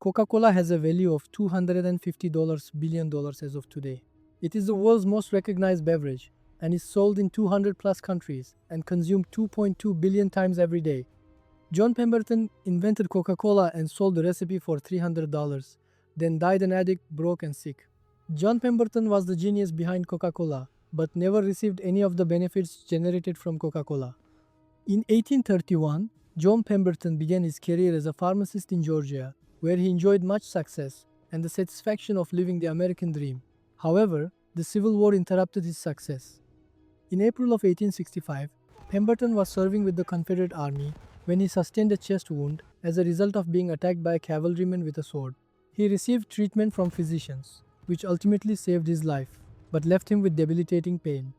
Coca-Cola has a value of $250 billion as of today. It is the world's most recognized beverage and is sold in 200 plus countries and consumed 2.2 billion times every day. John Pemberton invented Coca-Cola and sold the recipe for $300, then died an addict, broke and sick. John Pemberton was the genius behind Coca-Cola, but never received any of the benefits generated from Coca-Cola. In 1831, John Pemberton began his career as a pharmacist in Georgia, where he enjoyed much success and the satisfaction of living the American dream. However, the Civil War interrupted his success. In April of 1865, Pemberton was serving with the Confederate Army when he sustained a chest wound as a result of being attacked by a cavalryman with a sword. He received treatment from physicians, which ultimately saved his life, but left him with debilitating pain.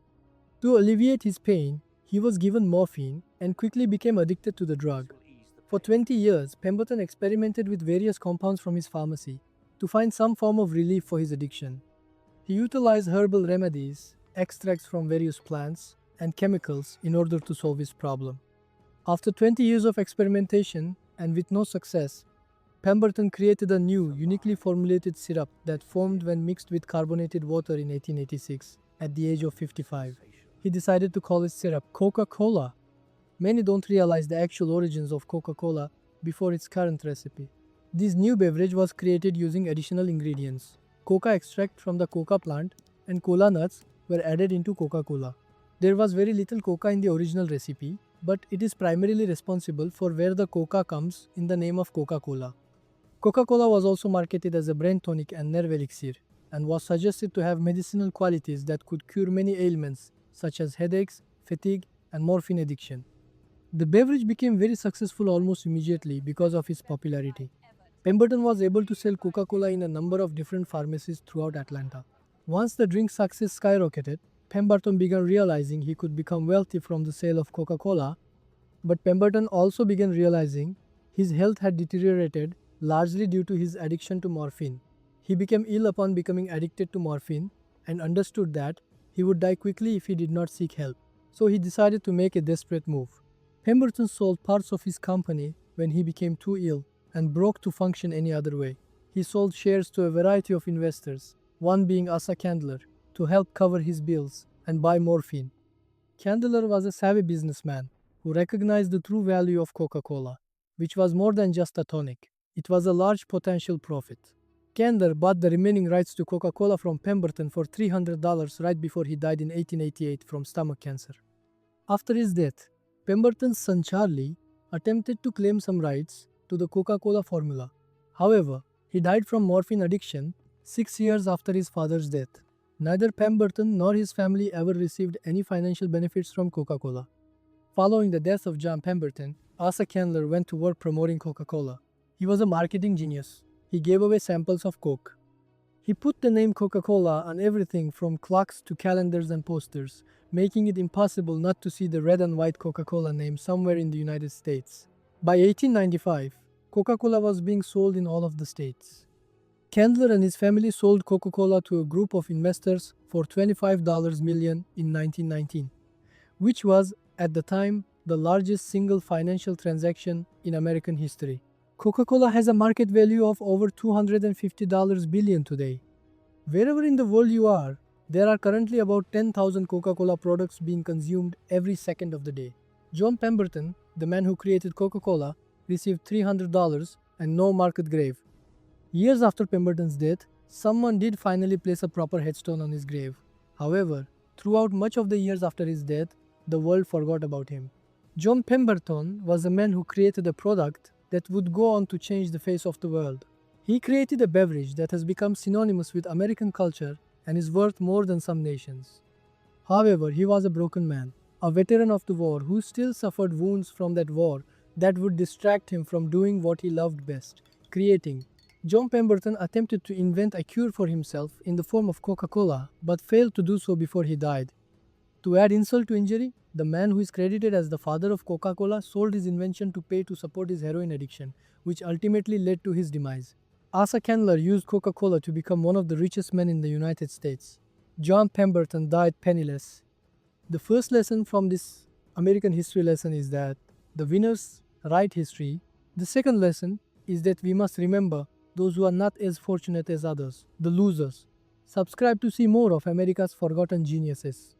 To alleviate his pain, he was given morphine and quickly became addicted to the drug. For 20 years, Pemberton experimented with various compounds from his pharmacy to find some form of relief for his addiction. He utilized herbal remedies, extracts from various plants, and chemicals in order to solve his problem. After 20 years of experimentation and with no success, Pemberton created a new, uniquely formulated syrup that formed when mixed with carbonated water in 1886 at the age of 55. He decided to call his syrup Coca-Cola. Many don't realize the actual origins of Coca-Cola before its current recipe. This new beverage was created using additional ingredients. Coca extract from the coca plant and cola nuts were added into Coca-Cola. There was very little coca in the original recipe, but it is primarily responsible for where the coca comes in the name of Coca-Cola. Coca-Cola was also marketed as a brain tonic and nerve elixir, and was suggested to have medicinal qualities that could cure many ailments such as headaches, fatigue, and morphine addiction. The beverage became very successful almost immediately because of its popularity. Pemberton was able to sell Coca-Cola in a number of different pharmacies throughout Atlanta. Once the drink's success skyrocketed, Pemberton began realizing he could become wealthy from the sale of Coca-Cola, but Pemberton also began realizing his health had deteriorated largely due to his addiction to morphine. He became ill upon becoming addicted to morphine and understood that he would die quickly if he did not seek help. So he decided to make a desperate move. Pemberton sold parts of his company when he became too ill and broke to function any other way. He sold shares to a variety of investors, one being Asa Candler, to help cover his bills and buy morphine. Candler was a savvy businessman who recognized the true value of Coca-Cola, which was more than just a tonic. It was a large potential profit. Candler bought the remaining rights to Coca-Cola from Pemberton for $300 right before he died in 1888 from stomach cancer. After his death, Pemberton's son Charlie attempted to claim some rights to the Coca-Cola formula. However, he died from morphine addiction 6 years after his father's death. Neither Pemberton nor his family ever received any financial benefits from Coca-Cola. Following the death of John Pemberton, Asa Candler went to work promoting Coca-Cola. He was a marketing genius. He gave away samples of Coke. He put the name Coca-Cola on everything from clocks to calendars and posters, making it impossible not to see the red and white Coca-Cola name somewhere in the United States. By 1895, Coca-Cola was being sold in all of the states. Candler and his family sold Coca-Cola to a group of investors for $25 million in 1919, which was, at the time, the largest single financial transaction in American history. Coca-Cola has a market value of over $250 billion today. Wherever in the world you are, there are currently about 10,000 Coca-Cola products being consumed every second of the day. John Pemberton, the man who created Coca-Cola, received $300 and no market grave. Years after Pemberton's death, someone did finally place a proper headstone on his grave. However, throughout much of the years after his death, the world forgot about him. John Pemberton was a man who created a product that would go on to change the face of the world. He created a beverage that has become synonymous with American culture and is worth more than some nations. However, he was a broken man, a veteran of the war who still suffered wounds from that war that would distract him from doing what he loved best, creating. John Pemberton attempted to invent a cure for himself in the form of Coca-Cola, but failed to do so before he died. To add insult to injury, the man who is credited as the father of Coca-Cola sold his invention to pay to support his heroin addiction, which ultimately led to his demise. Asa Candler used Coca-Cola to become one of the richest men in the United States. John Pemberton died penniless. The first lesson from this American history lesson is that the winners write history. The second lesson is that we must remember those who are not as fortunate as others, the losers. Subscribe to see more of America's forgotten geniuses.